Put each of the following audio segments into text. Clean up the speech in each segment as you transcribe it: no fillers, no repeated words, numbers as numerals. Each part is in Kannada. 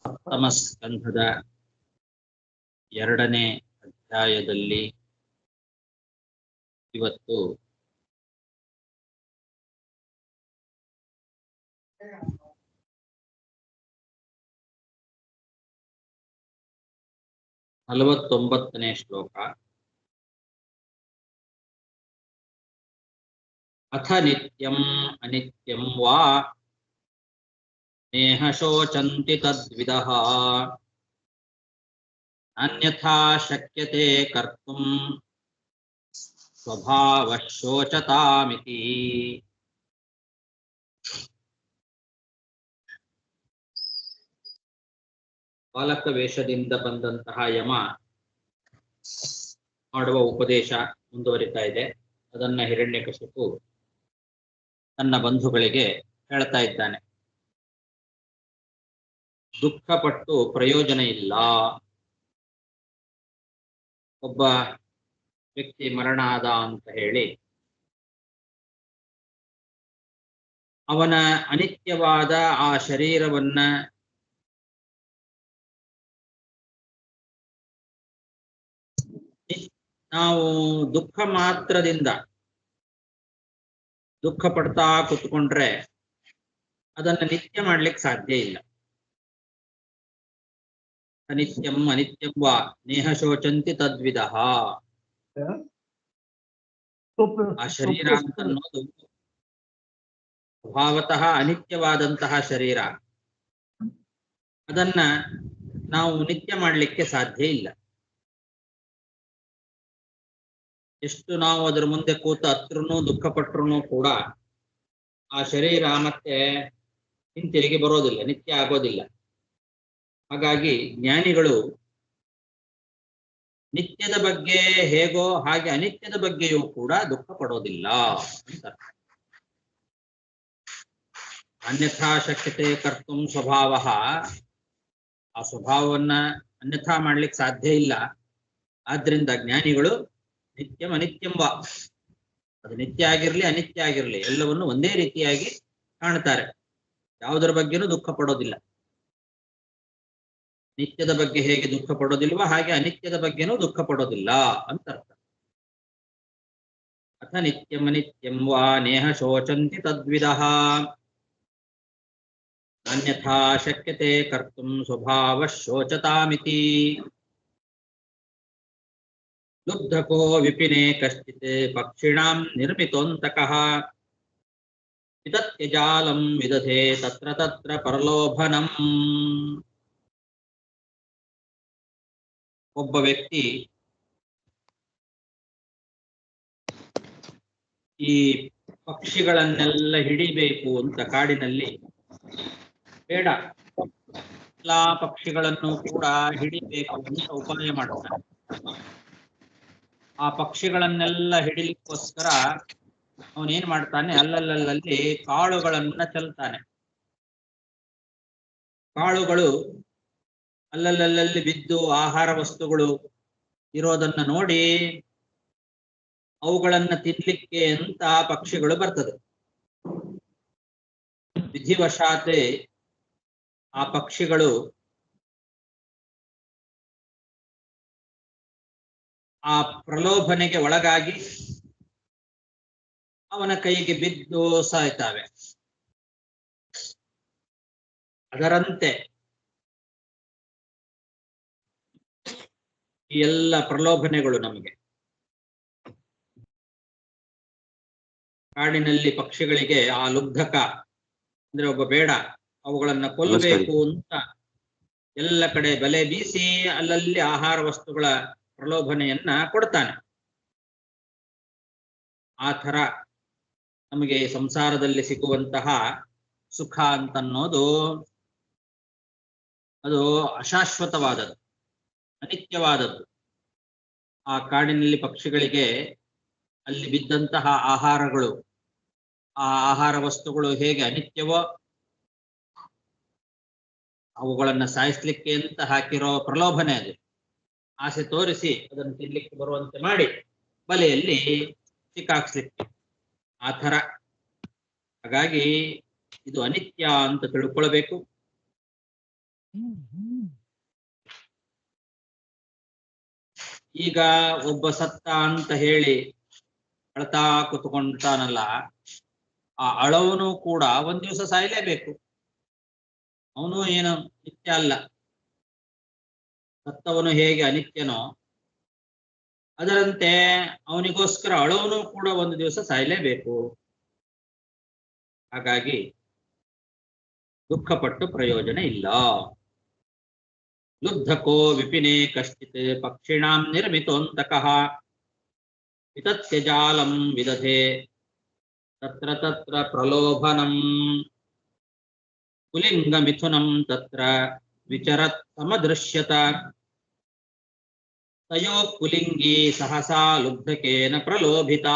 ಸಪ್ತಮ ಸ್ಕಂಧದ 2ನೇ ಅಧ್ಯಾಯದಲ್ಲಿ ಇವತ್ತು ನಲವತ್ತೊಂಬತ್ತನೇ ಶ್ಲೋಕ. ಅಥ ನಿತ್ಯಂ ಅನಿತ್ಯಂ ವಾ ನೇಹ ಶೋಚಂತಿ ತದ್ವಿದಃ ಅನ್ಯಥಾ ಶಕ್ಯತೆ ಕರ್ತುಂ ಸ್ವಭಾವಃ ಶೋಚತಾಮಿತಿ. ಬಾಲಕ ವೇಷದಿಂದ ಬಂದಂತಹ ಯಮ ಮಾಡುವ ಉಪದೇಶ ಮುಂದುವರಿತಾ ಇದೆ. ಅದನ್ನ ಹಿರಣ್ಯಕಶಿಪು ತನ್ನ ಬಂಧುಗಳಿಗೆ ಹೇಳ್ತಾ ಇದ್ದಾನೆ. ದುಃಖಪಟ್ಟು ಪ್ರಯೋಜನ ಇಲ್ಲ. ಒಬ್ಬ ವ್ಯಕ್ತಿ ಮರಣ ಆದ ಅಂತ ಹೇಳಿ ಅವನ ಅನಿತ್ಯವಾದ ಆ ಶರೀರವನ್ನ ನಾವು ದುಃಖ ಮಾತ್ರದಿಂದ ದುಃಖ ಪಡ್ತಾ ಕುತ್ಕೊಂಡ್ರೆ ಅದನ್ನ ನಿತ್ಯ ಮಾಡ್ಲಿಕ್ಕೆ ಸಾಧ್ಯ ಇಲ್ಲ. ಅನಿತ್ಯಂ ಅನಿತ್ಯಂ ವಾ ನೇಹ ಶೋಚಂತಿ ತದ್ವಿದಃ. ಆ ಶರೀರ ಅಂತ ಅನ್ನೋದು ಸ್ವಭಾವತಃ ಅನಿತ್ಯವಾದಂತಹ ಶರೀರ. ಅದನ್ನ ನಾವು ನಿತ್ಯ ಮಾಡ್ಲಿಕ್ಕೆ ಸಾಧ್ಯ ಇಲ್ಲ. ಎಷ್ಟು ನಾವು ಅದರ ಮುಂದೆ ಕೂತ ಹತ್ರನೂ ದುಃಖ ಪಟ್ರು ಕೂಡ ಆ ಶರೀರ ಮತ್ತೆ ಹಿಂತಿರುಗಿ ಬರೋದಿಲ್ಲ, ನಿತ್ಯ ಆಗೋದಿಲ್ಲ. ಹಾಗಾಗಿ ಜ್ಞಾನಿಗಳು ನಿತ್ಯದ ಬಗ್ಗೆ ಹೇಗೋ ಹಾಗೆ ಅನಿತ್ಯದ ಬಗ್ಗೆಯೂ ಕೂಡ ದುಃಖ ಪಡೋದಿಲ್ಲ ಅಂತ. ಅನ್ಯಥಾ ಶಕ್ಯತೆ ಕರ್ತುಂ ಸ್ವಭಾವ. ಆ ಸ್ವಭಾವವನ್ನ ಅನ್ಯಥಾ ಮಾಡ್ಲಿಕ್ಕೆ ಸಾಧ್ಯ ಇಲ್ಲ. ಆದ್ರಿಂದ ಜ್ಞಾನಿಗಳು ನಿತ್ಯಂ ಅನಿತ್ಯಂ ವಾ, ಅದು ನಿತ್ಯ ಆಗಿರ್ಲಿ ಅನಿತ್ಯ ಆಗಿರ್ಲಿ ಎಲ್ಲವನ್ನು ಒಂದೇ ರೀತಿಯಾಗಿ ಕಾಣ್ತಾರೆ. ಯಾವುದರ ಬಗ್ಗೆನೂ ದುಃಖ ಪಡೋದಿಲ್ಲ. ನಿತ್ಯದ ಬಗ್ಗೆ ಹೇಗೆ ದುಃಖ ಪಡೋದಿಲ್ವಾ ಹಾಗೆ ಅನಿತ್ಯದ ಬಗ್ಗೆನೂ ದುಃಖ ಪಡೋದಿಲ್ಲ ಅಂತ ಅರ್ಥ. ಅಥ ನಿತ್ಯಂ ಅನಿತ್ಯಂ ವಾ ನೇಹ ಶೋಚಂತಿ ತದ್ವಿದಃ ಅನ್ಯಥಾ ಶಕ್ಯತೆ ಕರ್ತುಂ ಸ್ವಭಾವಃ ಶೋಚತಾಮಿತಿ. ಲುಬ್ಧಕೋ ವಿಪಿನೇ ಕಶ್ಚಿತ್ ಪಕ್ಷಿಣಾಂ ನಿರ್ಮಿತೋಂತಕಃ ವಿದತ್ಯಜಾಲಂ ವಿದಧೇ ತತ್ರ ತತ್ರ ಪರಲೋಭನಂ. ಒಬ್ಬ ವ್ಯಕ್ತಿ ಈ ಪಕ್ಷಿಗಳನ್ನೆಲ್ಲ ಹಿಡಿಬೇಕು ಅಂತ ಕಾಡಿನಲ್ಲಿ ಬೇಡ, ಎಲ್ಲಾ ಪಕ್ಷಿಗಳನ್ನು ಕೂಡ ಹಿಡಿಬೇಕು ಅಂತ ಉಪಾಯ ಮಾಡ್ತಾನೆ. ಆ ಪಕ್ಷಿಗಳನ್ನೆಲ್ಲ ಹಿಡಿಲಿಕ್ಕೋಸ್ಕರ ಅವನೇನ್ ಮಾಡ್ತಾನೆ, ಅಲ್ಲಲ್ಲಿ ಕಾಳುಗಳನ್ನ ಚೆಲ್ತಾನೆ. ಕಾಳುಗಳು ಅಲ್ಲಲ್ಲಿ ಬಿದ್ದು ಆಹಾರ ವಸ್ತುಗಳು ಇರೋದನ್ನ ನೋಡಿ ಅವುಗಳನ್ನ ತಿನ್ಲಿಕ್ಕೆ ಅಂತ ಪಕ್ಷಿಗಳು ಬರ್ತದೆ. ವಿಧಿವಶಾತ್ ಆ ಪಕ್ಷಿಗಳು ಆ ಪ್ರಲೋಭನೆಗೆ ಒಳಗಾಗಿ ಅವನ ಕೈಗೆ ಬಿದ್ದು ಸಾಯ್ತಾವೆ. ಅದರಂತೆ ಈ ಎಲ್ಲ ಪ್ರಲೋಭನೆಗಳು ನಮಗೆ ಕಾಡಿನಲ್ಲಿ ಪಕ್ಷಿಗಳಿಗೆ ಆ ಲುಬ್ಧಕ ಅಂದ್ರೆ ಒಬ್ಬ ಬೇಡ, ಅವುಗಳನ್ನ ಕೊಲ್ಲಬೇಕು ಅಂತ ಎಲ್ಲ ಕಡೆ ಬಲೆ ಬೀಸಿ ಅಲ್ಲಲ್ಲಿ ಆಹಾರ ವಸ್ತುಗಳ ಪ್ರಲೋಭನೆಯನ್ನ ಕೊಡ್ತಾನೆ. ಆ ಥರ ನಮಗೆ ಸಂಸಾರದಲ್ಲಿ ಸಿಗುವಂತಹ ಸುಖ ಅಂತನ್ನೋದು ಅದು ಅಶಾಶ್ವತವಾದದ್ದು, ಅನಿತ್ಯವಾದದ್ದು. ಆ ಕಾಡಿನಲ್ಲಿ ಪಕ್ಷಿಗಳಿಗೆ ಅಲ್ಲಿ ಬಿದ್ದಂತಹ ಆಹಾರಗಳು, ಆ ಆಹಾರ ವಸ್ತುಗಳು ಹೇಗೆ ಅನಿತ್ಯವೋ ಅವುಗಳನ್ನ ಸಾಯಿಸ್ಲಿಕ್ಕೆ ಅಂತ ಹಾಕಿರೋ ಪ್ರಲೋಭನೆ ಅದು. ಆಸೆ ತೋರಿಸಿ ಅದನ್ನು ತಿನ್ಲಿಕ್ಕೆ ಬರುವಂತೆ ಮಾಡಿ ಬಲೆಯಲ್ಲಿ ಸಿಕ್ಕಾಕ್ಸ್ಲಿಕ್ಕೆ ಆ ಥರ. ಹಾಗಾಗಿ ಇದು ಅನಿತ್ಯ ಅಂತ ತಿಳ್ಕೊಳ್ಬೇಕು. ಈಗ ಒಬ್ಬ ಸತ್ತ ಅಂತ ಹೇಳಿ ಅಳ್ತಾ ಕುತ್ಕೊಂಡ್ತಾನಲ್ಲ, ಆ ಅಳವನು ಕೂಡ ಒಂದ್ ದಿವಸ ಸಾಯಲೇಬೇಕು. ಅವನು ಏನು ನಿತ್ಯ ಅಲ್ಲ. ಸತ್ತವನು ಹೇಗೆ ಅನಿತ್ಯನೋ ಅದರಂತೆ ಅವನಿಗೋಸ್ಕರ ಅಳವನು ಕೂಡ ಒಂದು ದಿವಸ ಸಾಯಲೇಬೇಕು. ಹಾಗಾಗಿ ದುಃಖಪಟ್ಟು ಪ್ರಯೋಜನ ಇಲ್ಲ. ಲುಬ್ಧಕೋ ವಿಪಿನೇ ಕಶ್ಚಿತ್ ಪಕ್ಷಿಣಾಂ ನಿರ್ಮಿತೋಂತಕಃ ವಿತತ್ಯ ಜಾಲಂ ವಿದಧೆ ತತ್ರ ತತ್ರ ಪ್ರಲೋಭನಂ ಪುಲಿಂಗ ಮಿಥುನಂ ತತ್ರ ವಿಚರತ್ ಸಮದೃಶ್ಯತ ತಯೋ ಪುಲಿಂಗಿ ಸಹಸಾ ಲುಬ್ಧಕೇನ ಪ್ರಲೋಭಿತ.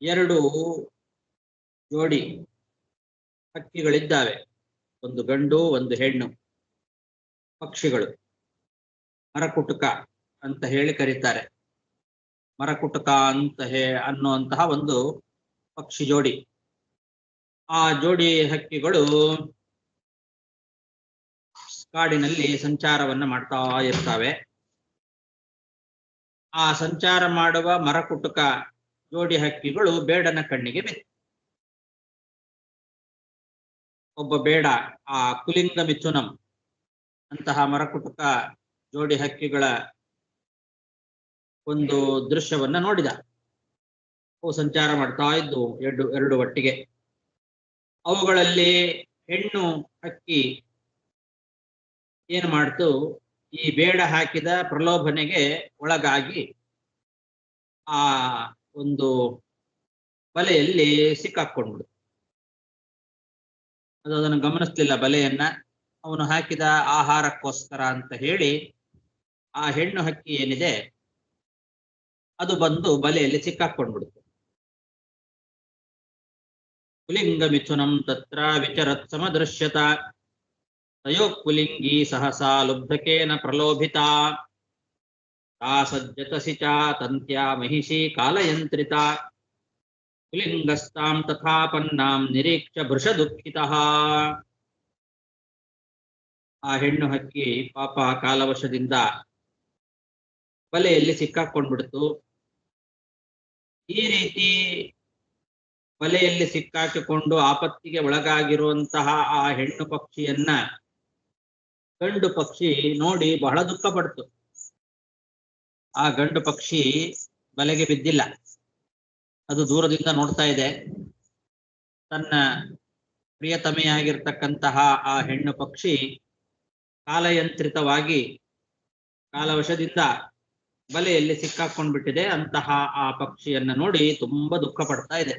ಎರಡು ಜೋಡಿ ಹಕ್ಕಿಗಳಿದ್ದಾವೆ, ಒಂದು ಗಂಡು ಒಂದು ಹೆಣ್ಣು ಪಕ್ಷಿಗಳು. ಮರಕುಟುಕ ಅಂತ ಹೇಳಿ ಕರೀತಾರೆ. ಮರಕುಟುಕ ಅಂತ ಅನ್ನುವಂತಹ ಒಂದು ಪಕ್ಷಿ ಜೋಡಿ. ಆ ಜೋಡಿ ಹಕ್ಕಿಗಳು ಕಾಡಿನಲ್ಲಿ ಸಂಚಾರವನ್ನ ಮಾಡ್ತಾ ಇರ್ತವೆ. ಆ ಸಂಚಾರ ಮಾಡುವ ಮರಕುಟುಕ ಜೋಡಿ ಹಕ್ಕಿಗಳು ಬೇಡನ ಕಣ್ಣಿಗೆ ಬಿತ್ತು. ಒಬ್ಬ ಬೇಡ ಆ ಕುಲಿಂಗ ಮಿಥುನಂ ಅಂತಹ ಮರಕುಟುಕ ಜೋಡಿ ಹಕ್ಕಿಗಳ ಒಂದು ದೃಶ್ಯವನ್ನ ನೋಡಿದ. ಅವು ಸಂಚಾರ ಮಾಡ್ತಾ ಇದ್ವು ಎರಡು ಒಟ್ಟಿಗೆ. ಅವುಗಳಲ್ಲಿ ಹೆಣ್ಣು ಹಕ್ಕಿ ಏನ್ ಮಾಡ್ತು, ಈ ಬೇಡ ಹಾಕಿದ ಪ್ರಲೋಭನೆಗೆ ಒಳಗಾಗಿ ಆ ಒಂದು ಬಲೆಯಲ್ಲಿ ಸಿಕ್ಕಾಕೊಂಡ್ಬಿಡು. ಅದು ಅದನ್ನು ಗಮನಿಸ್ಲಿಲ್ಲ ಬಲೆಯನ್ನ. ಅವನು ಹಾಕಿದ ಆಹಾರಕ್ಕೋಸ್ಕರ ಅಂತ ಹೇಳಿ ಆ ಹೆಣ್ಣು ಹಕ್ಕಿ ಏನಿದೆ ಅದು ಬಂದು ಬಲೆಯಲ್ಲಿ ಸಿಕ್ಕಾಕೊಂಡ್ಬಿಡ್ತು. ಪುಲಿಂಗ ಮಿಥುನಂ ತತ್ರ ವಿಚರತ್ ಸಮದೃಶ್ಯತ ತಯೋ ಪುಲಿಂಗಿ ಸಹಸಾ ಲುಬ್ಧಕೇನ ಪ್ರಲೋಭಿತಾ ತಾ ಸಜ್ಜತಸಿ ಚ ತಂತ್ಯಾ ಮಹಿಷಿ ಕಾಲಯಂತ್ರಿತ ಪುಲಿಂಗಸ್ತಾಂ ತಥಾಪನ್ನಾಂ ನಿರೀಕ್ಷ ಭೃಷ ದುಃಖಿತಃ. ಆ ಹೆಣ್ಣು ಹಕ್ಕಿ ಪಾಪ ಕಾಲವಶದಿಂದ ಬಲೆಯಲ್ಲಿ ಸಿಕ್ಕಾಕೊಂಡ್ಬಿಡ್ತು. ಈ ರೀತಿ ಬಲೆಯಲ್ಲಿ ಸಿಕ್ಕಾಕಿಕೊಂಡು ಆಪತ್ತಿಗೆ ಒಳಗಾಗಿರುವಂತಹ ಆ ಹೆಣ್ಣು ಪಕ್ಷಿಯನ್ನ ಗಂಡು ಪಕ್ಷಿ ನೋಡಿ ಬಹಳ ದುಃಖ ಪಡ್ತು. ಆ ಗಂಡು ಪಕ್ಷಿ ಬಲೆಗೆ ಬಿದ್ದಿಲ್ಲ. ಅದು ದೂರದಿಂದ ನೋಡ್ತಾ ಇದೆ. ತನ್ನ ಪ್ರಿಯತಮೆಯಾಗಿರ್ತಕ್ಕಂತಹ ಆ ಹೆಣ್ಣು ಪಕ್ಷಿ ಕಾಲಯಂತ್ರಿತವಾಗಿ ಕಾಲವಶದಿಂದ ಬಲೆಯಲ್ಲಿ ಸಿಕ್ಕಾಕೊಂಡ್ಬಿಟ್ಟಿದೆ. ಅಂತಹ ಆ ಪಕ್ಷಿಯನ್ನ ನೋಡಿ ತುಂಬಾ ದುಃಖ ಪಡ್ತಾ ಇದೆ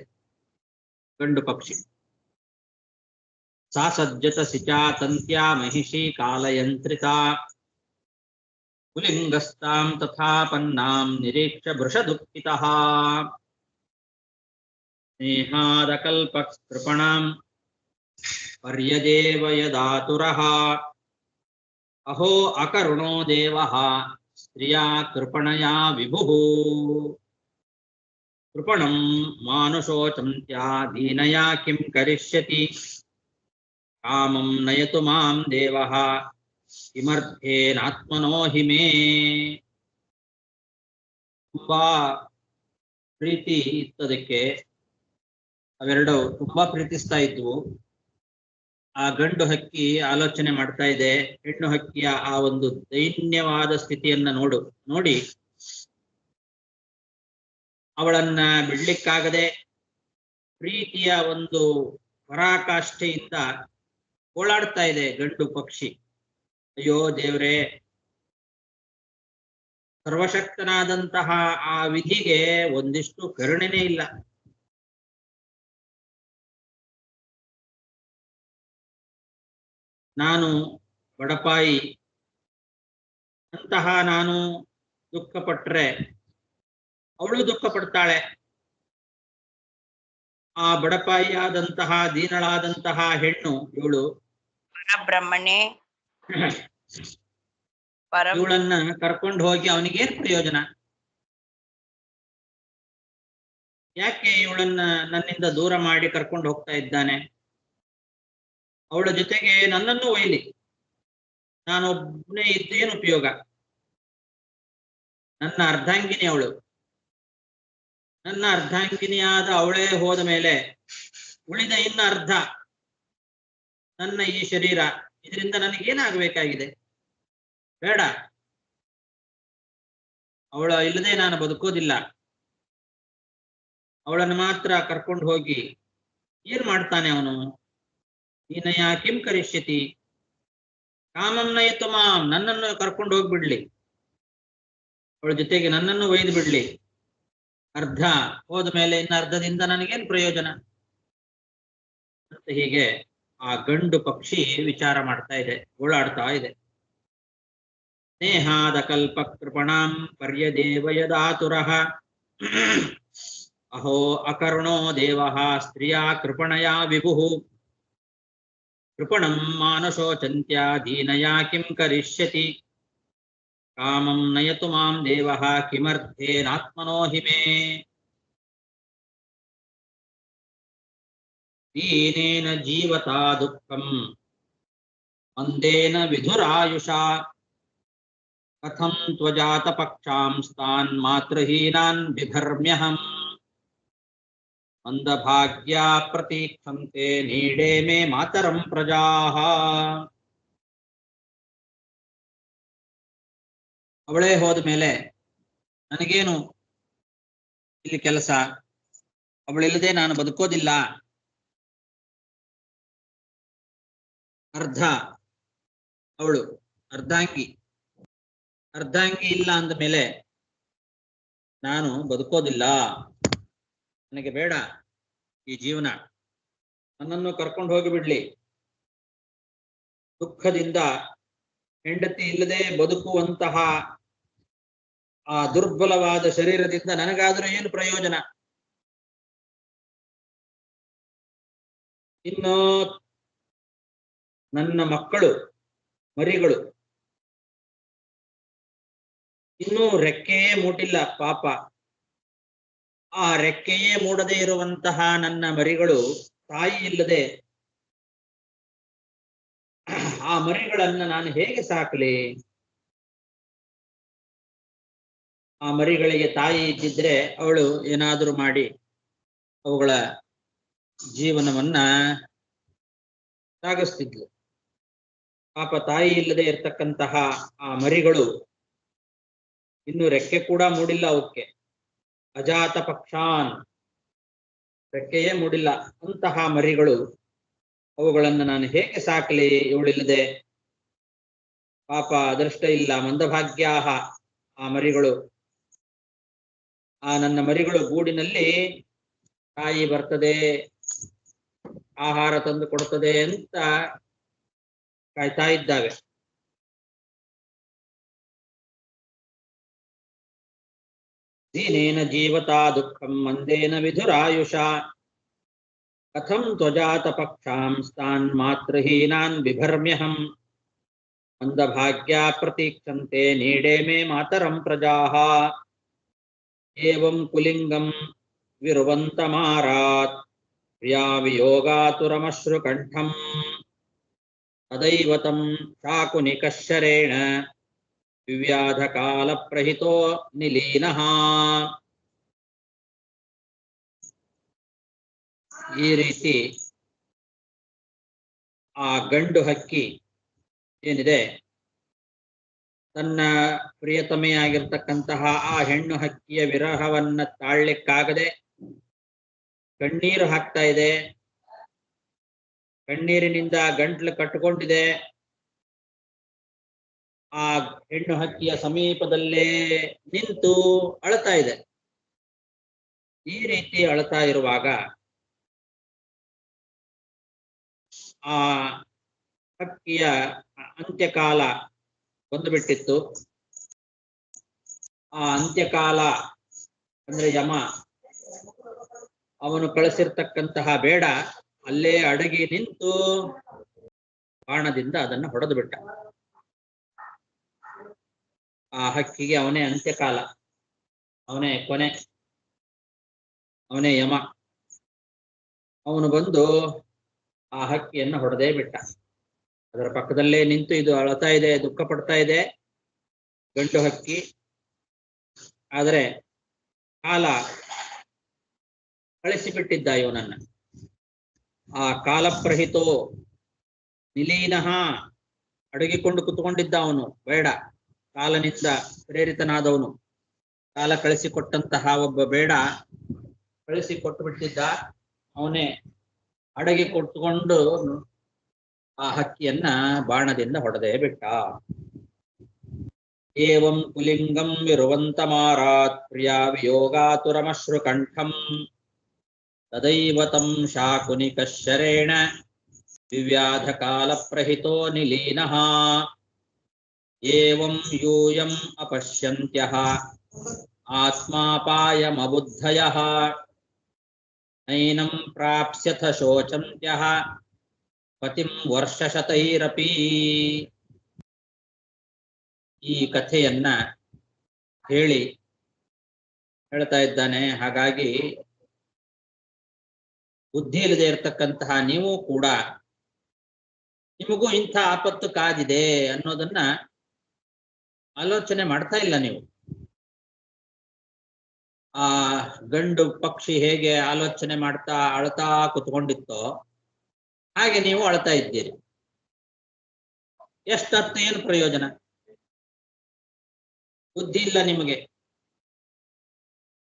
ಗಂಡು ಪಕ್ಷಿ. ಸಾ ಸಜ್ಜತ ಸಿಚಾ ತಂತ್ಯಾ ಮಹಿಷಿ ಕಾಲಯಂತ್ರಿತ ಪುಲಿಂಗಸ್ತಾಂ ತಥಾಪನ್ನಾಂ ನಿರೀಕ್ಷ ಭೃಷ ದುಃಖಿತಃ ಸ್ನೇಹಾದಕಲ್ಪ ಕೃಪಣಾಂ ಪರ್ಯದೇವ ಯದಾತುರಃ ಅಹೋ ಅಕರುಣೋ ದೇವಃ ಸ್ತ್ರಿಯಾ ಕೃಪಣಯಾ ವಿಭುಃ ಕೃಪಣಂ ಮಾನುಷೋಚಂತ್ಯಾ ದೀನಯಾ ಕಿಂ ಕರಿಷ್ಯತಿ ಕಾಮಂ ನಯತು ಮಾಂ ದೇವಃ ಕಿಮರ್ಥೇನಾತ್ಮನೋ ಹಿ ಮೇ. ತುಂಬಾ ಪ್ರೀತಿ ಇತ್ತದಕ್ಕೆ, ಅವೆರಡು ತುಂಬಾ ಪ್ರೀತಿಸ್ತಾ ಇದ್ವು. ಆ ಗಂಡು ಹಕ್ಕಿ ಆಲೋಚನೆ ಮಾಡ್ತಾ ಇದೆ. ಹೆಣ್ಣು ಹಕ್ಕಿಯ ಆ ಒಂದು ದೈನ್ಯವಾದ ಸ್ಥಿತಿಯನ್ನ ನೋಡಿ ಅವಳನ್ನ ಬಿಡ್ಲಿಕ್ಕಾಗದೆ ಪ್ರೀತಿಯ ಒಂದು ಪರಾಕಾಷ್ಠೆಯಿಂದ ಓಡಾಡ್ತಾ ಇದೆ ಗಂಡು ಪಕ್ಷಿ. ಅಯ್ಯೋ ದೇವ್ರೇ, ಸರ್ವಶಕ್ತನಾದಂತಹ ಆ ವಿಧಿಗೆ ಒಂದಿಷ್ಟು ಕರುಣೆನೇ ಇಲ್ಲ. ನಾನು ಬಡಪಾಯಿ, ಅಂತಹ ನಾನು ದುಃಖ ಪಟ್ರೆ ಅವಳು ದುಃಖ ಪಡ್ತಾಳೆ. ಆ ಬಡಪಾಯಿಯಾದಂತಹ ದೀನಳಾದಂತಹ ಹೆಣ್ಣು ಇವಳು ಬ್ರಹ್ಮಣೆ ಇವಳನ್ನ ಕರ್ಕೊಂಡು ಹೋಗಿ ಅವನಿಗೇನ್ ಪ್ರಯೋಜನ? ಯಾಕೆ ಇವಳನ್ನ ನನ್ನಿಂದ ದೂರ ಮಾಡಿ ಕರ್ಕೊಂಡು ಹೋಗ್ತಾ ಇದ್ದಾನೆ? ಅವಳ ಜೊತೆಗೆ ನನ್ನನ್ನು ಒಯ್ಲಿ, ನಾನೊಬ್ಬನೇ ಇದ್ದೇನು ಉಪಯೋಗ? ನನ್ನ ಅರ್ಧಾಂಗಿನಿ ಅವಳು. ನನ್ನ ಅರ್ಧಾಂಗಿನಿಯಾದ ಅವಳೇ ಹೋದ ಮೇಲೆ ಉಳಿದ ಇನ್ನ ಅರ್ಧ ನನ್ನ ಈ ಶರೀರ, ಇದರಿಂದ ನನಗೇನಾಗಬೇಕಾಗಿದೆ? ಬೇಡ, ಅವಳ ಇಲ್ಲದೆ ನಾನು ಬದುಕೋದಿಲ್ಲ. ಅವಳನ್ನು ಮಾತ್ರ ಕರ್ಕೊಂಡು ಹೋಗಿ ಏನ್ ಮಾಡ್ತಾನೆ ಅವನು? ನೀನಯ ಕಿಂ ಕರಿಷ್ಯತಿ ಕಾಮಂ ನಯತು ಮಾಂ, ನನ್ನನ್ನು ಕರ್ಕೊಂಡು ಹೋಗ್ಬಿಡ್ಲಿ, ಅವಳ ಜೊತೆಗೆ ನನ್ನನ್ನು ಒಯ್ದು ಬಿಡ್ಲಿ. ಅರ್ಧ ಹೋದ ಮೇಲೆ ಇನ್ನು ಅರ್ಧದಿಂದ ನನಗೇನ್ ಪ್ರಯೋಜನ? ಮತ್ತೆ ಹೀಗೆ ಆ ಗಂಡು ಪಕ್ಷಿ ವಿಚಾರ ಮಾಡ್ತಾ ಇದೆ, ಓಡಾಡ್ತಾ ಇದೆ. ಸ್ನೇಹಾದ ಕಲ್ಪ ಕೃಪಣಾಂ ಪರ್ಯದೇವ ಯದಾತುರಃ ಅಹೋ ಅಕರ್ಣೋ ದೇವಃ ಸ್ತ್ರೀಯಾ ಕೃಪಣಯಾ ವಿಭುಃ ಕೃಪಣಂ ಮಾನಶೋಚಂತ್ಯ ದೀನಯಾ ಕಿಂ ಕರಿಷ್ಯತಿ ಕಾಮಂ ನಯತು ಮಾಂ ದೇವಃ ಕಿಮರ್ಥೇನಾತ್ಮನೋ ಹಿ ಮೇ ದೀನೇನ ಜೀವತಾ ದುಃಖಂ ಮಂದೇನ ವಿಧುರಾಯುಷಾ ಕಥಂ ತ್ವಜಾತ ಪಕ್ಷಾಂಸ್ತಾನ್ ಮಾತೃಹೀನಾನ್ ಬಿಭರ್ಮ್ಯಹಂ ಮಂದಭಾಗ್ಯಾ ಪ್ರತೀಕ್ಷಂತೆ ನೀಡೇ ಮೇ ಮಾತರಂ ಪ್ರಜಾಃ. ಅವಳೇ ಹೋದ ಮೇಲೆ ನನಗೇನು ಇಲ್ಲಿ ಕೆಲಸ? ಅವಳಿಲ್ಲದೆ ನಾನು ಬದುಕೋದಿಲ್ಲ. ಅರ್ಧ ಅವಳು ಅರ್ಧಾಂಗಿ, ಅರ್ಧಾಂಗಿ ಇಲ್ಲ ಅಂದ ಮೇಲೆ ನಾನು ಬದುಕೋದಿಲ್ಲ. ನನಗೆ ಬೇಡ ಈ ಜೀವನ, ನನ್ನನ್ನು ಕರ್ಕೊಂಡು ಹೋಗಿಬಿಡ್ಲಿ. ದುಃಖದಿಂದ ಹೆಂಡತಿ ಇಲ್ಲದೆ ಬದುಕುವಂತಹ ಆ ದುರ್ಬಲವಾದ ಶರೀರದಿಂದ ನನಗಾದರೂ ಏನು ಪ್ರಯೋಜನ? ಇನ್ನು ನನ್ನ ಮಕ್ಕಳು ಮರಿಗಳು ಇನ್ನೂ ರೆಕ್ಕೆಯೇ ಮೂಟಿಲ್ಲ ಪಾಪ. ಆ ರೆಕ್ಕೆಯೇ ಮೂಡದೇ ಇರುವಂತಹ ನನ್ನ ಮರಿಗಳು ತಾಯಿ ಇಲ್ಲದೆ ಆ ಮರಿಗಳನ್ನ ನಾನು ಹೇಗೆ ಸಾಕಲಿ? ಆ ಮರಿಗಳಿಗೆ ತಾಯಿ ಇದ್ದಿದ್ರೆ ಅವಳು ಏನಾದರೂ ಮಾಡಿ ಅವುಗಳ ಜೀವನವನ್ನ ಸಾಗಿಸ್ತಿದ್ಲು. ಪಾಪ ತಾಯಿ ಇಲ್ಲದೆ ಇರ್ತಕ್ಕಂತಹ ಆ ಮರಿಗಳು ಇನ್ನು ರೆಕ್ಕೆ ಕೂಡ ಮೂಡಿಲ್ಲ ಅವಕ್ಕೆ. ಅಜಾತ ಪಕ್ಷಾನ್, ರೆಕ್ಕೆಯೇ ಮೂಡಿಲ್ಲ ಅಂತಹ ಮರಿಗಳು, ಅವುಗಳನ್ನು ನಾನು ಹೇಗೆ ಸಾಕಲಿ ಇವಳಿಲ್ಲದೆ? ಪಾಪ ಅದೃಷ್ಟ ಇಲ್ಲ, ಮಂದಭಾಗ್ಯಾಹ ಆ ಮರಿಗಳು. ಆ ನನ್ನ ಮರಿಗಳು ಗೂಡಿನಲ್ಲಿ ತಾಯಿ ಬರ್ತದೆ, ಆಹಾರ ತಂದು ಕೊಡುತ್ತದೆ ಅಂತ ಕಾಯ್ತಾ ಇದ್ದಾವೆ. ದೀನೇನ ಜೀವತಾ ದುಃಖಂ ಮಂದೇನ ವಿಧುರಾಯುಷಾ ಕಥಂ ತ್ವಜಾತ ಪಕ್ಷಾಂಸ್ತಾನ್ ಮಾತೃಹೀನಾನ್ ಬಿಭರ್ಮ್ಯಹಂ ಮಂದಭಾಗ್ಯಾ ಪ್ರತೀಕ್ಷಂತೆ ನೀಡೇ ಮೇ ಮಾತರಂ ಪ್ರಜಾಃ ಏವಂ ಕುಲಿಂಗಂ ವಿರುವಂತಮಾರಾತ್ ಪ್ರಿಯಾ ವಿಯೋಗಾತುರಮಶ್ರುಕಂಠಂ ತದೈವ ತಂ ಶಾಕುನಿಕಶ್ಶರೇಣ ವಿವ್ಯಾಧ ಕಾಲ ಪ್ರಹಿತೋ ನಿಲೀನಃ. ಈ ರೀತಿ ಆ ಗಂಡು ಹಕ್ಕಿ ಏನಿದೆ, ತನ್ನ ಪ್ರಿಯತಮೆಯಾಗಿರ್ತಕ್ಕಂತಹ ಆ ಹೆಣ್ಣು ಹಕ್ಕಿಯ ವಿರಹವನ್ನ ತಾಳ್ಲಿಕ್ಕಾಗದೆ ಕಣ್ಣೀರು ಹಾಕ್ತಾ ಇದೆ. ಕಣ್ಣೀರಿನಿಂದ ಗಂಟ್ಲು ಕಟ್ಟಿಕೊಂಡಿದೆ. ಆ ಹೆಣ್ಣು ಹಕ್ಕಿಯ ಸಮೀಪದಲ್ಲೇ ನಿಂತು ಅಳ್ತಾ ಇದೆ. ಈ ರೀತಿ ಅಳ್ತಾ ಇರುವಾಗ ಆ ಹಕ್ಕಿಯ ಅಂತ್ಯಕಾಲ ಬಂದುಬಿಟ್ಟಿತ್ತು. ಆ ಅಂತ್ಯಕಾಲ ಅಂದ್ರೆ ಯಮ ಅವನು ಕಳಿಸಿರ್ತಕ್ಕಂತಹ ಬೇಡ ಅಲ್ಲೇ ಅಡಗಿ ನಿಂತು ಬಾಣದಿಂದ ಅದನ್ನು ಹೊಡೆದು ಬಿಟ್ಟ. ಆ ಹಕ್ಕಿಗೆ ಅವನೇ ಅಂತ್ಯಕಾಲ, ಅವನೇ ಕೊನೆ, ಅವನೇ ಯಮ. ಅವನು ಬಂದು ಆ ಹಕ್ಕಿಯನ್ನು ಹೊಡೆದೇ ಬಿಟ್ಟ. ಅದರ ಪಕ್ಕದಲ್ಲೇ ನಿಂತು ಇದು ಅಳತಾ ಇದೆ, ದುಃಖ ಪಡ್ತಾ ಇದೆ ಗಂಡು ಹಕ್ಕಿ. ಆದರೆ ಕಾಲ ಕಳಿಸಿಬಿಟ್ಟಿದ್ದ ಇವನನ್ನ. ಆ ಕಾಲಪ್ರಹಿತೋ ನಿಲೀನಃ, ಅಡಗಿಕೊಂಡು ಕುತ್ಕೊಂಡಿದ್ದ ಅವನು, ಬೇಡ, ಕಾಲನಿಂದ ಪ್ರೇರಿತನಾದವನು, ಕಾಲ ಕಳಿಸಿಕೊಟ್ಟಂತಹ ಒಬ್ಬ ಬೇಡ ಕಳಿಸಿಕೊಟ್ಟು ಬಿಟ್ಟಿದ್ದ. ಅವನೇ ಅಡಗಿ ಕೊಟ್ಟುಕೊಂಡು ಆ ಹಕ್ಕಿಯನ್ನ ಬಾಣದಿಂದ ಹೊಡೆದೇ ಬಿಟ್ಟ. ಏವಂ ಕುಲಿಂಗಂ ವಿರುವಂತಮಾರಾತ್ ಪ್ರಿಯಾ ವಿಯೋಗಾತುರಮಶ್ರು ಕಂಠಂ ತದೈವ ತಂ ಶಾಕುನಿಕಶರೇಣ ವಿವ್ಯಾಧ ಕಾಲ ಪ್ರಹಿತೋ ನಿಲೀನಃ. ಏವಂ ಯೂಯಂ ಅಪಶ್ಯಂತ್ಯಃ ಆತ್ಮಾಪಾಯಮಬುದ್ಧಯಃ ನೈನಂ ಪ್ರಾಪ್ಸ್ಯಥ ಶೋಚಂತ್ಯಃ ಪತಿಂ ವರ್ಷಶತೈರಪಿ. ಈ ಕಥೆಯನ್ನ ಹೇಳ್ತಾ ಇದ್ದಾನೆ. ಹಾಗಾಗಿ ಬುದ್ಧಿ ಇಲ್ಲದೆ ಇರತಕ್ಕಂತಹ ನೀವು ಕೂಡ ನಿಮಗೂ ಇಂಥ ಆಪತ್ತು ಕಾದಿದೆ ಅನ್ನೋದನ್ನ ಆಲೋಚನೆ ಮಾಡ್ತಾ ಇಲ್ಲ ನೀವು. ಆ ಗಂಡು ಪಕ್ಷಿ ಹೇಗೆ ಆಲೋಚನೆ ಮಾಡ್ತಾ ಅಳ್ತಾ ಕುತ್ಕೊಂಡಿತ್ತೋ ಹಾಗೆ ನೀವು ಅಳ್ತಾ ಇದ್ದೀರಿ. ಎಷ್ಟತ್ತು ಏನು ಪ್ರಯೋಜನ? ಬುದ್ಧಿ ಇಲ್ಲ ನಿಮಗೆ.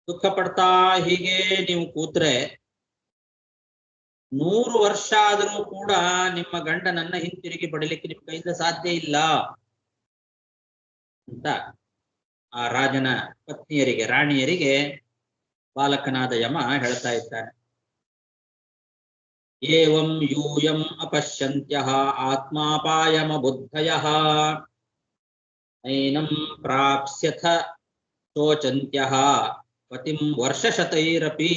ದುಃಖ ಪಡ್ತಾ ಹೀಗೆ ನೀವು ಕೂತ್ರೆ 100 ವರ್ಷ ಆದರೂ ಕೂಡ ನಿಮ್ಮ ಗಂಡನನ್ನ ಹಿಂತಿರುಗಿ ಪಡಿಲಿಕ್ಕೆ ನಿಮ್ಮ ಕೈಯಿಂದ ಸಾಧ್ಯ ಇಲ್ಲ ಅಂತ ಆ ರಾಜನ ಪತ್ನಿಯರಿಗೆ, ರಾಣಿಯರಿಗೆ ಬಾಲಕನಾದ ಯಮ ಹೇಳ್ತಾ ಇದ್ದಾನೆ. ಏವಂ ಯೂಯಂ ಅಪಶ್ಯಂತ್ಯಃ ಆತ್ಮಾಪಾಯಮಬುದ್ಧಯಃ ನೈನಂ ಪ್ರಾಪ್ಸ್ಯಥ ಶೋಚಂತ್ಯಃ ಪತಿಂ ವರ್ಷಶತೈರಪಿ.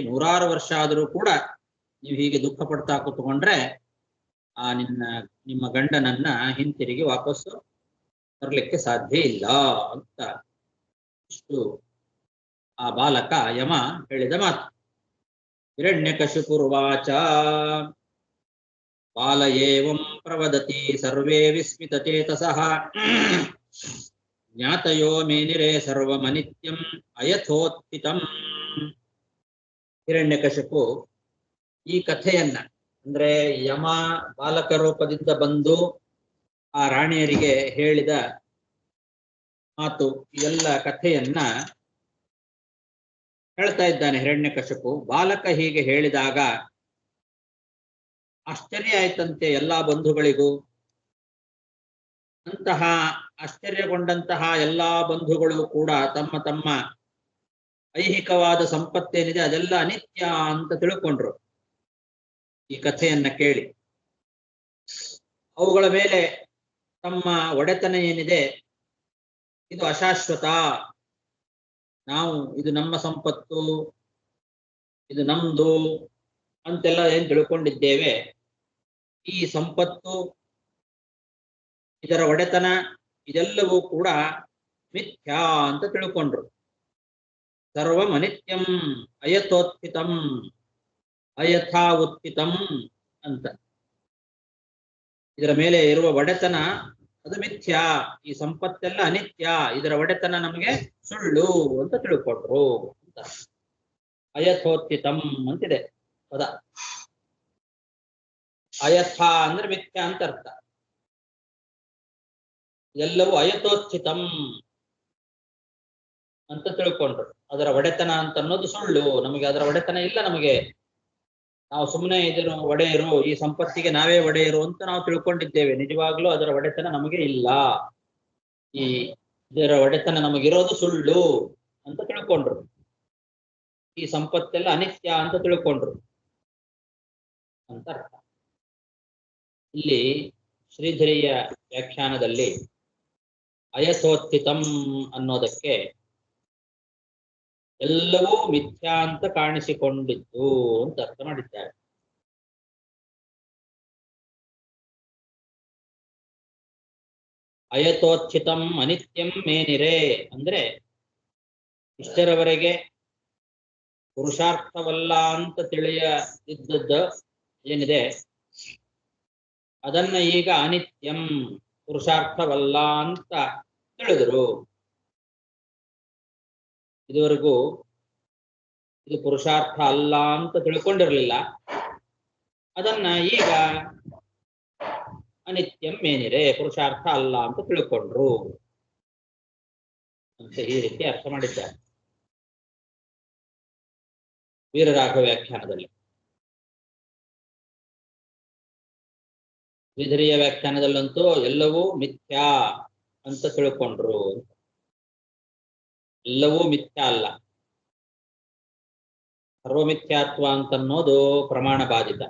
100 ವರ್ಷ ಆದರೂ ಕೂಡ ನೀವು ಹೀಗೆ ದುಃಖ ಪಡ್ತಾ ಕೂತ್ಕೊಂಡ್ರೆ ನಿಮ್ಮ ಗಂಡನನ್ನ ಹಿಂತಿರುಗಿ ವಾಪಸ್ಸು ತರಲಿಕ್ಕೆ ಸಾಧ್ಯ ಇಲ್ಲ ಅಂತ ಇಷ್ಟು ಆ ಬಾಲಕ ಯಮ ಹೇಳಿದ ಮಾತು. ಹಿರಣ್ಯಕಶಿಪುರ್ವಾಚ ಬಾಲ ಏವಂ ಪ್ರವದತಿ ಸರ್ವೇ ವಿಸ್ಮಿತಚೇತಸಃ ಜ್ಞಾತಯೋ ಮೇನಿರೇ ಸರ್ವಮನಿತ್ಯಂ ಅಯಥೋತ್ಥಿತಂ. ಹಿರಣ್ಯಕಶಿಪು ಈ ಕಥೆಯನ್ನ, ಅಂದ್ರೆ ಯಮ ಬಾಲಕ ರೂಪದಿಂದ ಬಂದು ಆ ರಾಣಿಯರಿಗೆ ಹೇಳಿದ ಮಾತು, ಎಲ್ಲ ಕಥೆಯನ್ನ ಹೇಳ್ತಾ ಇದ್ದಾನೆ ಹಿರಣ್ಯಕಶಿಪು. ಬಾಲಕ ಹೀಗೆ ಹೇಳಿದಾಗ ಆಶ್ಚರ್ಯ ಆಯ್ತಂತೆ ಎಲ್ಲಾ ಬಂಧುಗಳಿಗೂ. ಅಂತಹ ಆಶ್ಚರ್ಯಗೊಂಡಂತಹ ಎಲ್ಲಾ ಬಂಧುಗಳು ಕೂಡ ತಮ್ಮ ತಮ್ಮ ಐಹಿಕವಾದ ಸಂಪತ್ತೇನಿದೆ ಅದೆಲ್ಲ ಅನಿತ್ಯ ಅಂತ ತಿಳ್ಕೊಂಡ್ರು ಈ ಕಥೆಯನ್ನ ಕೇಳಿ. ಅವುಗಳ ಮೇಲೆ ತಮ್ಮ ಒಡೆತನ ಏನಿದೆ ಇದು ಅಶಾಶ್ವತ, ಇದು ನಮ್ಮ ಸಂಪತ್ತು, ಇದು ನಮ್ದು ಅಂತೆಲ್ಲ ಏನ್ ತಿಳ್ಕೊಂಡಿದ್ದೇವೆ, ಈ ಸಂಪತ್ತು, ಇದರ ಒಡೆತನ ಇದೆಲ್ಲವೂ ಕೂಡ ಮಿಥ್ಯಾ ಅಂತ ತಿಳ್ಕೊಂಡ್ರು. ಸರ್ವಂ ಅನಿತ್ಯಂ ಅಯಥೋತ್ಥಿತಂ ಅಯಥಾ ಉತ್ಥಿತಂ ಅಂತ. ಇದರ ಮೇಲೆ ಇರುವ ಒಡೆತನ ಅದು ಮಿಥ್ಯಾ, ಈ ಸಂಪತ್ತೆಲ್ಲ ಅನಿತ್ಯ, ಇದರ ಒಡೆತನ ನಮಗೆ ಸುಳ್ಳು ಅಂತ ತಿಳ್ಕೊಂಡ್ರು ಅಂತ. ಅಯಥೋತ್ಥಿತಂ ಅಂತಿದೆ ಪದ. ಅಯಥ ಅಂದ್ರೆ ಮಿಥ್ಯಾ ಅಂತ ಅರ್ಥ. ಎಲ್ಲವೂ ಅಯಥೋತ್ಥಿತಂ ಅಂತ ತಿಳ್ಕೊಂಡ್ರು. ಅದರ ಒಡೆತನ ಅಂತ ಅನ್ನೋದು ಸುಳ್ಳು, ನಮಗೆ ಅದರ ಒಡೆತನ ಇಲ್ಲ. ನಮಗೆ ನಾವು ಸುಮ್ಮನೆ ಇದನ್ನು ಒಡೆಯರು, ಈ ಸಂಪತ್ತಿಗೆ ನಾವೇ ಒಡೆಯರು ಅಂತ ನಾವು ತಿಳ್ಕೊಂಡಿದ್ದೇವೆ. ನಿಜವಾಗ್ಲೂ ಅದರ ಒಡೆತನ ನಮಗೆ ಇಲ್ಲ, ಇದರ ಒಡೆತನ ನಮಗಿರೋದು ಸುಳ್ಳು ಅಂತ ತಿಳ್ಕೊಂಡ್ರು. ಈ ಸಂಪತ್ತೆಲ್ಲ ಅನಿತ್ಯ ಅಂತ ತಿಳ್ಕೊಂಡ್ರು ಅಂತ ಅರ್ಥ. ಇಲ್ಲಿ ಶ್ರೀಧರಿಯ ವ್ಯಾಖ್ಯಾನದಲ್ಲಿ ಅಯಥೋತ್ಥಿತಂ ಅನ್ನೋದಕ್ಕೆ ಎಲ್ಲವೂ ಮಿಥ್ಯಾ ಅಂತ ಕಾಣಿಸಿಕೊಂಡಿದ್ದು ಅಂತ ಅರ್ಥ ಮಾಡಿದ್ದಾರೆ. ಅಯಥೋತ್ಥಿತಂ ಅನಿತ್ಯಂ ಮೇನಿರೆ ಅಂದ್ರೆ ಇಷ್ಟರವರೆಗೆ ಪುರುಷಾರ್ಥವಲ್ಲ ಅಂತ ತಿಳಿಯದಿದ್ದದ್ದು ಏನಿದೆ ಅದನ್ನ ಈಗ ಅನಿತ್ಯಂ ಪುರುಷಾರ್ಥವಲ್ಲ ಅಂತ ತಿಳಿದ್ರು. ಇದುವರೆಗೂ ಇದು ಪುರುಷಾರ್ಥ ಅಲ್ಲ ಅಂತ ತಿಳ್ಕೊಂಡಿರ್ಲಿಲ್ಲ. ಅದನ್ನ ಈಗ ಅನಿತ್ಯಂ ಏನಿದೆ ಪುರುಷಾರ್ಥ ಅಲ್ಲ ಅಂತ ತಿಳ್ಕೊಂಡ್ರು ಅಂತ ಈ ರೀತಿ ಅರ್ಥ ಮಾಡಿದ್ದಾರೆ ವೀರರಾಘವ ವ್ಯಾಖ್ಯಾನದಲ್ಲಿ. ಶ್ರೀಧರಿಯ ವ್ಯಾಖ್ಯಾನದಲ್ಲಂತೂ ಎಲ್ಲವೂ ಮಿಥ್ಯಾ ಅಂತ ತಿಳ್ಕೊಂಡ್ರು. ಎಲ್ಲವೂ ಮಿಥ್ಯಾ ಅಲ್ಲ, ಸರ್ವಮಿಥ್ಯಾತ್ವ ಅಂತನ್ನೋದು ಪ್ರಮಾಣ ಬಾಧಿತ.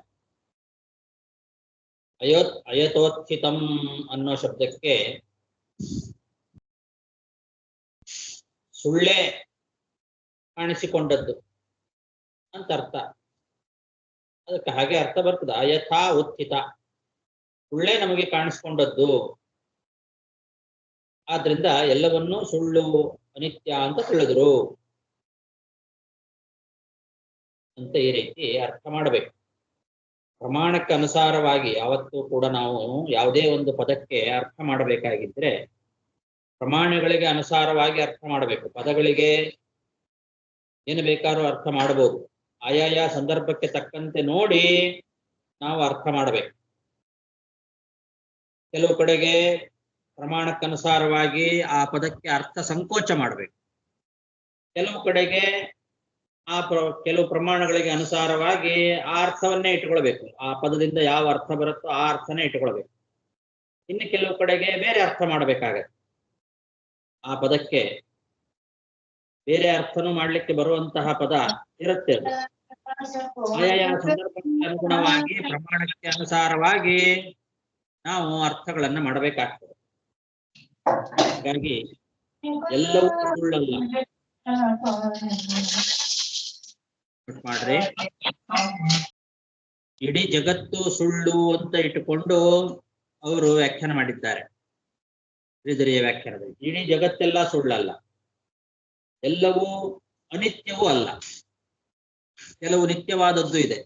ಅಯತೋತ್ಥಿತಂ ಅನ್ನೋ ಶಬ್ದಕ್ಕೆ ಸುಳ್ಳೇ ಕಾಣಿಸಿಕೊಂಡದ್ದು ಅಂತ ಅರ್ಥ. ಅದಕ್ಕೆ ಹಾಗೆ ಅರ್ಥ ಬರ್ತದೆ. ಅಯಥಾ ಉತ್ಥಿತ, ಸುಳ್ಳೇ ನಮಗೆ ಕಾಣಿಸ್ಕೊಂಡದ್ದು. ಆದ್ರಿಂದ ಎಲ್ಲವನ್ನೂ ಸುಳ್ಳು ಅನಿತ್ಯ ಅಂತ ತಿಳಿದ್ರು ಅಂತ ಈ ರೀತಿ ಅರ್ಥ ಮಾಡಬೇಕು. ಪ್ರಮಾಣಕ್ಕೆ ಅನುಸಾರವಾಗಿ ಯಾವತ್ತೂ ಕೂಡ ನಾವು ಯಾವುದೇ ಒಂದು ಪದಕ್ಕೆ ಅರ್ಥ ಮಾಡಬೇಕಾಗಿದ್ರೆ ಪ್ರಮಾಣಗಳಿಗೆ ಅನುಸಾರವಾಗಿ ಅರ್ಥ ಮಾಡಬೇಕು. ಪದಗಳಿಗೆ ಏನು ಬೇಕಾದ್ರೂ ಅರ್ಥ ಮಾಡಬಹುದು, ಆಯಾಯ ಸಂದರ್ಭಕ್ಕೆ ತಕ್ಕಂತೆ ನೋಡಿ ನಾವು ಅರ್ಥ ಮಾಡಬೇಕು. ಕೆಲವು ಕಡೆಗೆ ಪ್ರಮಾಣಕ್ಕನುಸಾರವಾಗಿ ಆ ಪದಕ್ಕೆ ಅರ್ಥ ಸಂಕೋಚ ಮಾಡಬೇಕು. ಕೆಲವು ಕಡೆಗೆ ಕೆಲವು ಪ್ರಮಾಣಗಳಿಗೆ ಅನುಸಾರವಾಗಿ ಆ ಅರ್ಥವನ್ನೇ ಇಟ್ಕೊಳ್ಬೇಕು. ಆ ಪದದಿಂದ ಯಾವ ಅರ್ಥ ಬರುತ್ತೋ ಆ ಅರ್ಥನೇ ಇಟ್ಕೊಳ್ಬೇಕು. ಇನ್ನು ಕೆಲವು ಕಡೆಗೆ ಬೇರೆ ಅರ್ಥ ಮಾಡಬೇಕಾಗತ್ತೆ. ಆ ಪದಕ್ಕೆ ಬೇರೆ ಅರ್ಥನೂ ಮಾಡ್ಲಿಕ್ಕೆ ಬರುವಂತಹ ಪದ ಇರುತ್ತೆ. ಆಯಾ ಸಂದರ್ಭಕ್ಕೆ ಅನುಗುಣವಾಗಿ ಪ್ರಮಾಣಕ್ಕೆ ಅನುಸಾರವಾಗಿ ನಾವು ಅರ್ಥಗಳನ್ನ ಮಾಡಬೇಕಾಗ್ತದೆ. ಹಾಗಾಗಿ ಎಲ್ಲವೂ ಸುಳ್ಳಲ್ಲ. ಮಾಡ್ರಿ, ಇಡೀ ಜಗತ್ತು ಸುಳ್ಳು ಅಂತ ಇಟ್ಟುಕೊಂಡು ಅವರು ವ್ಯಾಖ್ಯಾನ ಮಾಡಿದ್ದಾರೆ ಶ್ರೀಧರಿಯ ವ್ಯಾಖ್ಯಾನದಲ್ಲಿ. ಇಡೀ ಜಗತ್ತೆಲ್ಲ ಸುಳ್ಳಲ್ಲ, ಎಲ್ಲವೂ ಅನಿತ್ಯವೂ ಅಲ್ಲ, ಕೆಲವು ನಿತ್ಯವಾದದ್ದು ಇದೆ.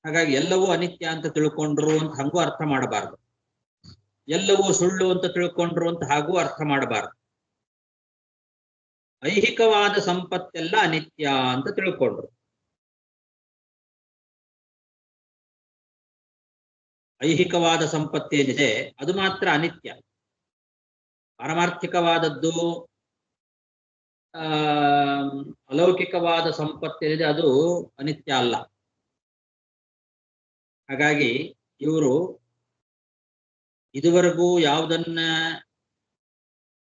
ಹಾಗಾಗಿ ಎಲ್ಲವೂ ಅನಿತ್ಯ ಅಂತ ತಿಳ್ಕೊಂಡ್ರು ಅಂತ ಹಂಗೂ ಅರ್ಥ ಮಾಡಬಾರದು, ಎಲ್ಲವೂ ಸುಳ್ಳು ಅಂತ ತಿಳ್ಕೊಂಡ್ರು ಅಂತ ಹಾಗೂ ಅರ್ಥ ಮಾಡಬಾರದು. ಐಹಿಕವಾದ ಸಂಪತ್ತೆಲ್ಲ ಅನಿತ್ಯ ಅಂತ ತಿಳ್ಕೊಂಡ್ರು. ಐಹಿಕವಾದ ಸಂಪತ್ತೇನಿದೆ ಅದು ಮಾತ್ರ ಅನಿತ್ಯ. ಪಾರಮಾರ್ಥಿಕವಾದದ್ದು ಅಲೌಕಿಕವಾದ ಸಂಪತ್ತೇನಿದೆ ಅದು ಅನಿತ್ಯ ಅಲ್ಲ. ಹಾಗಾಗಿ ಇವರು ಇದುವರೆಗೂ ಯಾವುದನ್ನ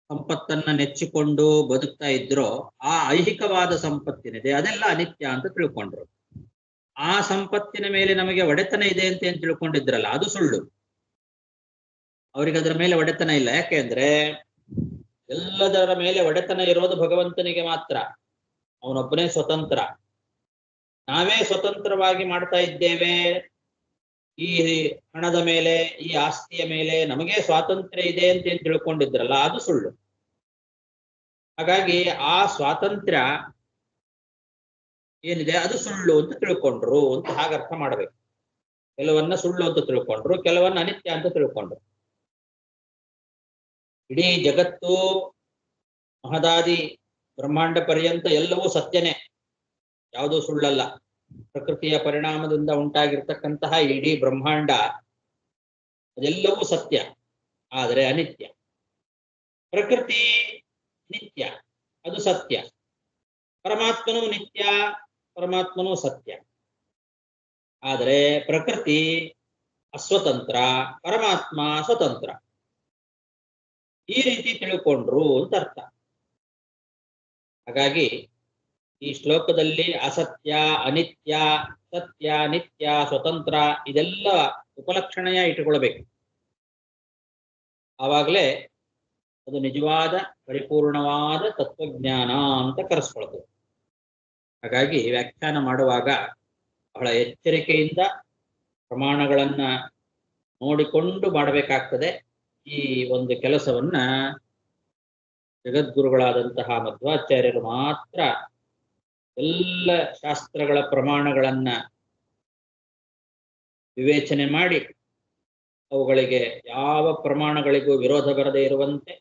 ಸಂಪತ್ತನ್ನ ನೆಚ್ಚಿಕೊಂಡು ಬದುಕ್ತಾ ಇದ್ರೋ ಆ ಐಹಿಕವಾದ ಸಂಪತ್ತಿನಿದೆ ಅದೆಲ್ಲ ಅನಿತ್ಯ ಅಂತ ತಿಳ್ಕೊಂಡ್ರು. ಆ ಸಂಪತ್ತಿನ ಮೇಲೆ ನಮಗೆ ಒಡೆತನ ಇದೆ ಅಂತ ಏನ್ ತಿಳ್ಕೊಂಡಿದ್ರಲ್ಲ ಅದು ಸುಳ್ಳು. ಅವ್ರಿಗೆ ಅದರ ಮೇಲೆ ಒಡೆತನ ಇಲ್ಲ. ಯಾಕೆಂದ್ರೆ ಎಲ್ಲದರ ಮೇಲೆ ಒಡೆತನ ಇರೋದು ಭಗವಂತನಿಗೆ ಮಾತ್ರ. ಅವನೊಬ್ಬನೇ ಸ್ವತಂತ್ರ. ನಾವೇ ಸ್ವತಂತ್ರವಾಗಿ ಮಾಡ್ತಾ ಇದ್ದೇವೆ. ಈ ಹಣದ ಮೇಲೆ, ಈ ಆಸ್ತಿಯ ಮೇಲೆ ನಮಗೆ ಸ್ವಾತಂತ್ರ್ಯ ಇದೆ ಅಂತ ಏನ್ ತಿಳ್ಕೊಂಡಿದ್ರಲ್ಲ ಅದು ಸುಳ್ಳು. ಹಾಗಾಗಿ ಆ ಸ್ವಾತಂತ್ರ್ಯ ಏನಿದೆ ಅದು ಸುಳ್ಳು ಅಂತ ತಿಳ್ಕೊಂಡ್ರು ಅಂತ ಹಾಗೆ ಅರ್ಥ ಮಾಡಬೇಕು. ಕೆಲವನ್ನ ಸುಳ್ಳು ಅಂತ ತಿಳ್ಕೊಂಡ್ರು, ಕೆಲವನ್ನ ಅನಿತ್ಯ ಅಂತ ತಿಳ್ಕೊಂಡ್ರು. ಇಡೀ ಜಗತ್ತು ಮಹದಾದಿ ಬ್ರಹ್ಮಾಂಡ ಪರ್ಯಂತ ಎಲ್ಲವೂ ಸತ್ಯನೇ, ಯಾವುದೂ ಸುಳ್ಳಲ್ಲ. ಪ್ರಕೃತಿಯ ಪರಿಣಾಮದಿಂದ ಉಂಟಾಗಿರ್ತಕ್ಕಂತಹ ಇಡೀ ಬ್ರಹ್ಮಾಂಡ ಅದೆಲ್ಲವೂ ಸತ್ಯ, ಆದರೆ ಅನಿತ್ಯ. ಪ್ರಕೃತಿ ನಿತ್ಯ, ಅದು ಸತ್ಯ. ಪರಮಾತ್ಮನೂ ನಿತ್ಯ, ಪರಮಾತ್ಮನೂ ಸತ್ಯ. ಆದರೆ ಪ್ರಕೃತಿ ಅಸ್ವತಂತ್ರ, ಪರಮಾತ್ಮ ಸ್ವತಂತ್ರ. ಈ ರೀತಿ ತಿಳ್ಕೊಂಡ್ರು ಅಂತ ಅರ್ಥ. ಹಾಗಾಗಿ ಈ ಶ್ಲೋಕದಲ್ಲಿ ಅಸತ್ಯ, ಅನಿತ್ಯ, ಸತ್ಯ, ನಿತ್ಯ, ಸ್ವತಂತ್ರ ಇದೆಲ್ಲ ಉಪಲಕ್ಷಣೆಯ ಇಟ್ಟುಕೊಳ್ಬೇಕು. ಆವಾಗಲೇ ಅದು ನಿಜವಾದ ಪರಿಪೂರ್ಣವಾದ ತತ್ವಜ್ಞಾನ ಅಂತ ಕರೆಸ್ಕೊಳ್ತದೆ. ಹಾಗಾಗಿ ವ್ಯಾಖ್ಯಾನ ಮಾಡುವಾಗ ಬಹಳ ಎಚ್ಚರಿಕೆಯಿಂದ ಪ್ರಮಾಣಗಳನ್ನ ನೋಡಿಕೊಂಡು ಮಾಡಬೇಕಾಗ್ತದೆ. ಈ ಒಂದು ಕೆಲಸವನ್ನ ಜಗದ್ಗುರುಗಳಾದಂತಹ ಮಧ್ವಾಚಾರ್ಯರು ಮಾತ್ರ ಎಲ್ಲ ಶಾಸ್ತ್ರಗಳ ಪ್ರಮಾಣಗಳನ್ನ ವಿವೇಚನೆ ಮಾಡಿ ಅವುಗಳಿಗೆ ಯಾವ ಪ್ರಮಾಣಗಳಿಗೂ ವಿರೋಧ ಬರದೇ ಇರುವಂತೆ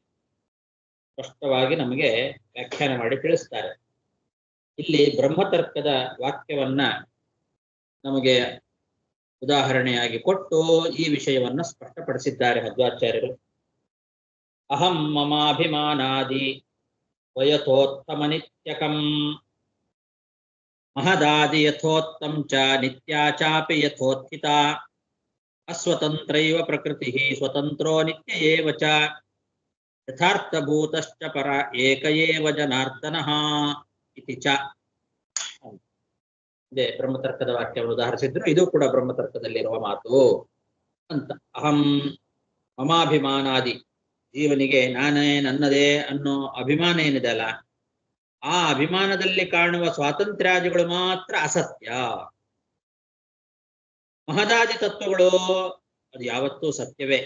ಸ್ಪಷ್ಟವಾಗಿ ನಮಗೆ ವ್ಯಾಖ್ಯಾನ ಮಾಡಿ ತಿಳಿಸ್ತಾರೆ. ಇಲ್ಲಿ ಬ್ರಹ್ಮತರ್ಕದ ವಾಕ್ಯವನ್ನ ನಮಗೆ ಉದಾಹರಣೆಯಾಗಿ ಕೊಟ್ಟು ಈ ವಿಷಯವನ್ನ ಸ್ಪಷ್ಟಪಡಿಸಿದ್ದಾರೆ ಮಧ್ವಾಚಾರ್ಯರು. ಅಹಂ ಮಮಾಭಿಮಾನಾದಿ ವಯಥೋತ್ತಮ ನಿತ್ಯಕಂ ಮಹದಾದಿ ಯಥೋತ್ತಂ ಚ ನಿತ್ಯಾ ಚಾಪಿ ಯಥೋತ್ಥಿತ ಅಸ್ವತಂತ್ರೈವ ಪ್ರಕೃತಿ ಸ್ವತಂತ್ರೋ ನಿತ್ಯ ಏವ ಚ ಯಥಾರ್ಥಭೂತಶ್ಚ ಪರ ಏಕ ಏವ ಜನಾರ್ದನಃ ಇತಿ ಚ. ಇದೇ ಬ್ರಹ್ಮತರ್ಕದ ವಾಕ್ಯವನ್ನು ಉದಾಹರಿಸಿದ್ರು. ಇದು ಕೂಡ ಬ್ರಹ್ಮತರ್ಕದಲ್ಲಿರುವ ಮಾತು ಅಂತ. ಅಹಂ ಮಮಾಭಿಮಾನಾದಿ, ಜೀವನಿಗೆ ನಾನೇ ನನ್ನದೇ ಅನ್ನೋ ಅಭಿಮಾನ ಏನಿದೆ ಅಲ್ಲ, ಆ ಅಭಿಮಾನದಲ್ಲಿ ಕಾಣುವ ಸ್ವಾತಂತ್ರ್ಯಾದಿಗಳು ಮಾತ್ರ ಅಸತ್ಯ. ಮಹದಾದಿ ತತ್ವಗಳು ಅದು ಯಾವತ್ತೂ ಸತ್ಯವೇ,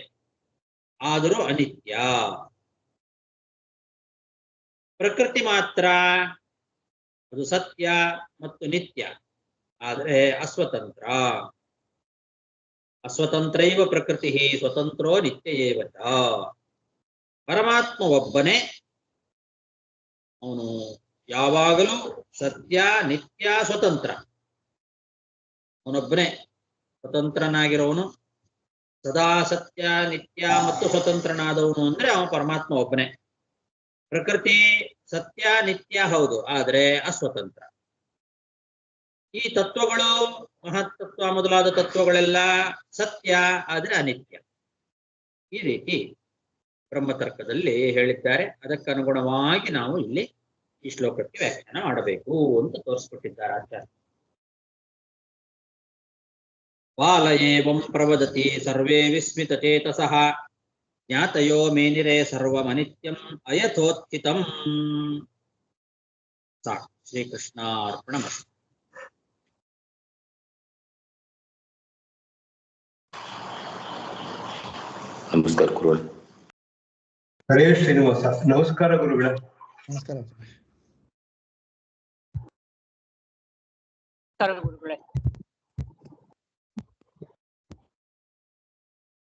ಆದರೂ ಅನಿತ್ಯ. ಪ್ರಕೃತಿ ಮಾತ್ರ ಅದು ಸತ್ಯ ಮತ್ತು ನಿತ್ಯ, ಆದರೆ ಅಸ್ವತಂತ್ರ. ಅಸ್ವತಂತ್ರೈವ ಪ್ರಕೃತಿ ಸ್ವತಂತ್ರೋ ನಿತ್ಯ ಏವ ಚ. ಪರಮಾತ್ಮ ಒಬ್ಬನೇ, ಅವನು ಯಾವಾಗಲೂ ಸತ್ಯ, ನಿತ್ಯ, ಸ್ವತಂತ್ರ. ಅವನೊಬ್ಬನೇ ಸ್ವತಂತ್ರನಾಗಿರೋವನು, ಸದಾ ಸತ್ಯ, ನಿತ್ಯ ಮತ್ತು ಸ್ವತಂತ್ರನಾದವನು ಅಂದ್ರೆ ಅವನು ಪರಮಾತ್ಮ ಒಬ್ಬನೇ. ಪ್ರಕೃತಿ ಸತ್ಯ ನಿತ್ಯ ಹೌದು, ಆದರೆ ಅಸ್ವತಂತ್ರ. ಈ ತತ್ವಗಳು, ಮಹತ್ತತ್ವ ಮೊದಲಾದ ತತ್ವಗಳೆಲ್ಲ ಸತ್ಯ, ಆದರೆ ಅನಿತ್ಯ. ಈ ರೀತಿ ಬ್ರಹ್ಮತರ್ಕದಲ್ಲಿ ಹೇಳಿದ್ದಾರೆ. ಅದಕ್ಕನುಗುಣವಾಗಿ ನಾವು ಇಲ್ಲಿ ಈ ಶ್ಲೋಕಕ್ಕೆ ವ್ಯಾಖ್ಯಾನ ಮಾಡಬೇಕು ಅಂತ ತೋರಿಸ್ಕೊಟ್ಟಿದ್ದಾರೆ ಆಚಾರ್ಯ. ಬಾಲ ಏವಂ ಪ್ರವದತಿ ಸರ್ವೇ ವಿಸ್ಮಿತಚೇತಸಃ ಜ್ಞಾತಯೋ ಮೇನಿರೇ ಸರ್ವಮನಿತ್ಯಂ ಅಯಥೋತ್ಥಿತಂ. ಸಾಕು. ಶ್ರೀಕೃಷ್ಣಾರ್ಪಣಮಸ್ತು. ನಮಸ್ಕಾರ ಗುರುಗಳೇ. ಹರೇ ಶ್ರೀನಿವಾಸ. ನಮಸ್ಕಾರ ಗುರುಗಳೇ. ನಮಸ್ಕಾರ. ಗುರುಗಳೇ.